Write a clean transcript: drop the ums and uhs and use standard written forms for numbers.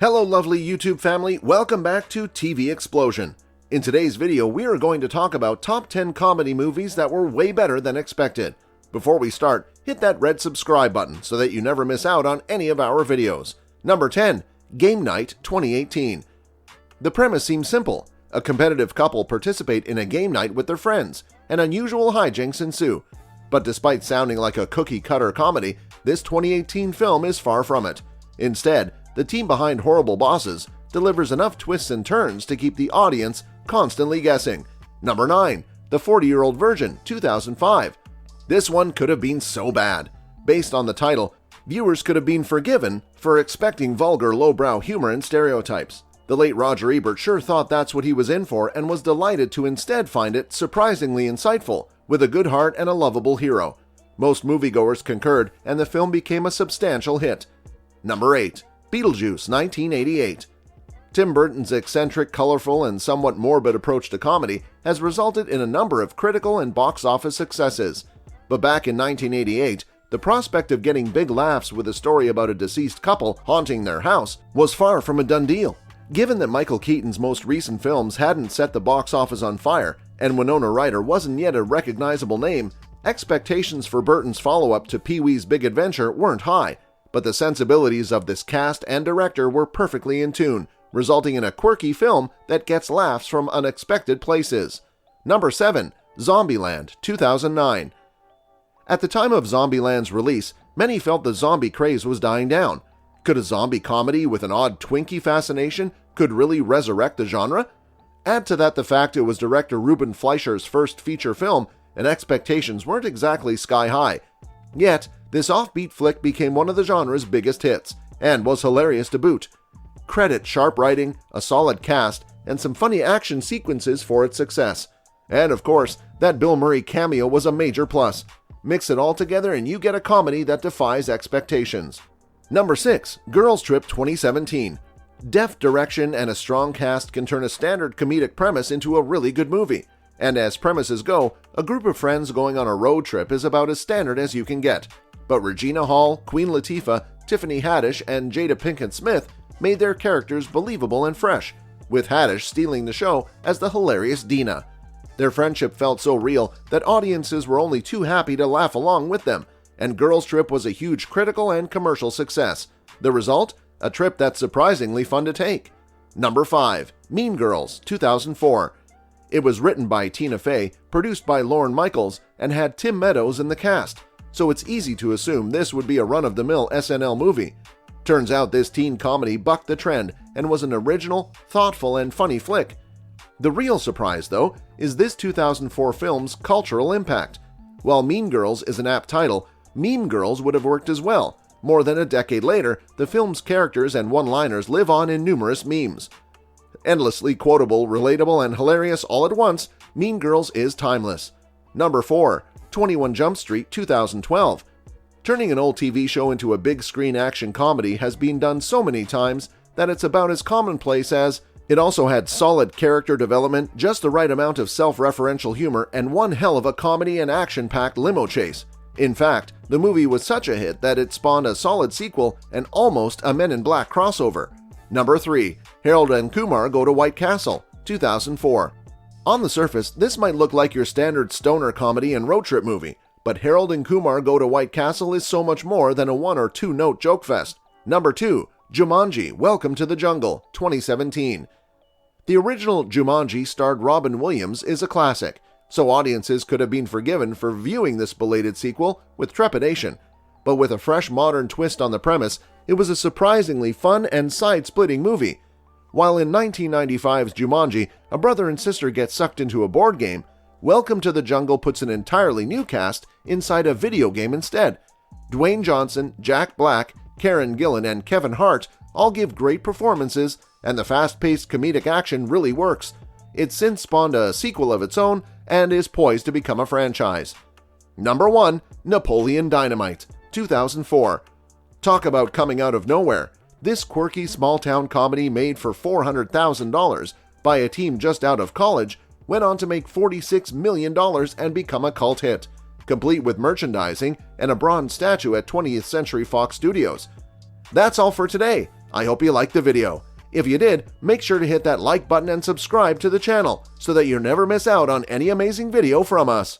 Hello lovely YouTube family, welcome back to TV Explosion. In today's video, we are going to talk about top 10 comedy movies that were way better than expected. Before we start, hit that red subscribe button so that you never miss out on any of our videos. Number 10, Game Night 2018. The premise seems simple. A competitive couple participate in a game night with their friends, and unusual hijinks ensue. But despite sounding like a cookie-cutter comedy, this 2018 film is far from it. Instead, the team behind Horrible Bosses delivers enough twists and turns to keep the audience constantly guessing. Number 9, The 40-Year-Old Virgin 2005. This one could have been so bad. Based on the title, viewers could have been forgiven for expecting vulgar lowbrow humor and stereotypes. The late Roger Ebert sure thought that's what he was in for and was delighted to instead find it surprisingly insightful, with a good heart and a lovable hero. Most moviegoers concurred, and the film became a substantial hit. Number 8, Beetlejuice 1988. Tim Burton's eccentric, colorful, and somewhat morbid approach to comedy has resulted in a number of critical and box office successes. But back in 1988, the prospect of getting big laughs with a story about a deceased couple haunting their house was far from a done deal. Given that Michael Keaton's most recent films hadn't set the box office on fire, and Winona Ryder wasn't yet a recognizable name, expectations for Burton's follow-up to Pee-wee's Big Adventure weren't high, but the sensibilities of this cast and director were perfectly in tune, resulting in a quirky film that gets laughs from unexpected places. Number 7, Zombieland 2009. At the time of Zombieland's release, many felt the zombie craze was dying down. Could a zombie comedy with an odd Twinkie fascination could really resurrect the genre? Add to that the fact it was director Ruben Fleischer's first feature film, and expectations weren't exactly sky high. Yet, this offbeat flick became one of the genre's biggest hits, and was hilarious to boot. Credit sharp writing, a solid cast, and some funny action sequences for its success. And of course, that Bill Murray cameo was a major plus. Mix it all together and you get a comedy that defies expectations. Number 6, Girls Trip 2017. Deft direction and a strong cast can turn a standard comedic premise into a really good movie. And as premises go, a group of friends going on a road trip is about as standard as you can get. But Regina Hall, Queen Latifah, Tiffany Haddish, and Jada Pinkett Smith made their characters believable and fresh, with Haddish stealing the show as the hilarious Dina. Their friendship felt so real that audiences were only too happy to laugh along with them, and Girls Trip was a huge critical and commercial success. The result? A trip that's surprisingly fun to take. Number 5, Mean Girls 2004. It was written by Tina Fey, produced by Lorne Michaels, and had Tim Meadows in the cast, so it's easy to assume this would be a run-of-the-mill SNL movie. Turns out this teen comedy bucked the trend and was an original, thoughtful, and funny flick. The real surprise, though, is this 2004 film's cultural impact. While Mean Girls is an apt title, Mean Girls would have worked as well. More than a decade later, the film's characters and one-liners live on in numerous memes. Endlessly quotable, relatable, and hilarious all at once, Mean Girls is timeless. Number 4, 21 Jump Street 2012. Turning an old TV show into a big-screen action comedy has been done so many times that it's about as commonplace as it also had solid character development, just the right amount of self-referential humor, and one hell of a comedy and action-packed limo chase. In fact, the movie was such a hit that it spawned a solid sequel and almost a Men in Black crossover. Number 3, Harold and Kumar Go to White Castle 2004. On the surface, this might look like your standard stoner comedy and road trip movie, but Harold and Kumar Go to White Castle is so much more than a one or two note joke fest. Number 2, Jumanji Welcome to the Jungle 2017. The original Jumanji starred Robin Williams is a classic, so audiences could have been forgiven for viewing this belated sequel with trepidation. But with a fresh modern twist on the premise, it was a surprisingly fun and side-splitting movie. While in 1995's Jumanji, a brother and sister get sucked into a board game, Welcome to the Jungle puts an entirely new cast inside a video game instead. Dwayne Johnson, Jack Black, Karen Gillan, and Kevin Hart all give great performances, and the fast-paced comedic action really works. It's since spawned a sequel of its own and is poised to become a franchise. Number 1, Napoleon Dynamite 2004. Talk about coming out of nowhere. This quirky small-town comedy made for $400,000 by a team just out of college went on to make $46 million and become a cult hit, complete with merchandising and a bronze statue at 20th Century Fox Studios. That's all for today. I hope you liked the video. If you did, make sure to hit that like button and subscribe to the channel so that you never miss out on any amazing video from us.